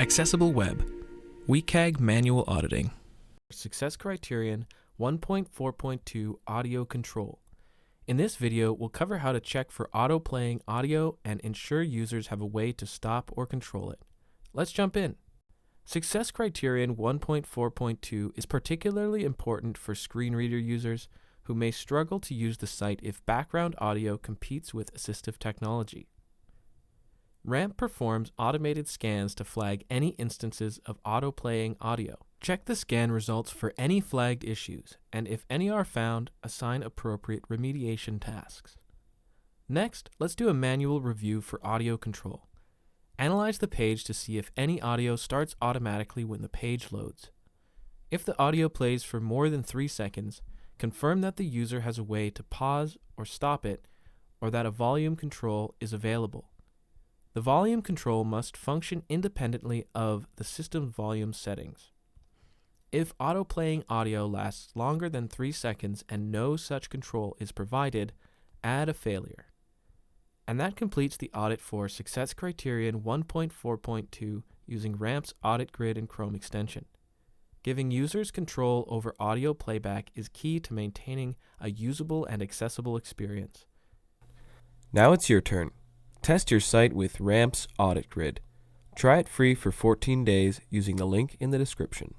Accessible Web, WCAG Manual Auditing. Success Criterion 1.4.2 Audio Control. In this video, we'll cover how to check for auto-playing audio and ensure users have a way to stop or control it. Let's jump in. Success Criterion 1.4.2 is particularly important for screen reader users who may struggle to use the site if background audio competes with assistive technology. RAMP performs automated scans to flag any instances of auto-playing audio. Check the scan results for any flagged issues, and if any are found, assign appropriate remediation tasks. Next, let's do a manual review for audio control. Analyze the page to see if any audio starts automatically when the page loads. If the audio plays for more than 3 seconds, confirm that the user has a way to pause or stop it, or that a volume control is available. The volume control must function independently of the system volume settings. If auto-playing audio lasts longer than 3 seconds and no such control is provided, add a failure. And that completes the audit for Success Criterion 1.4.2 using RAMP's Audit Grid and Chrome extension. Giving users control over audio playback is key to maintaining a usable and accessible experience. Now it's your turn. Test your site with RAMP's Audit Grid. Try it free for 14 days using the link in the description.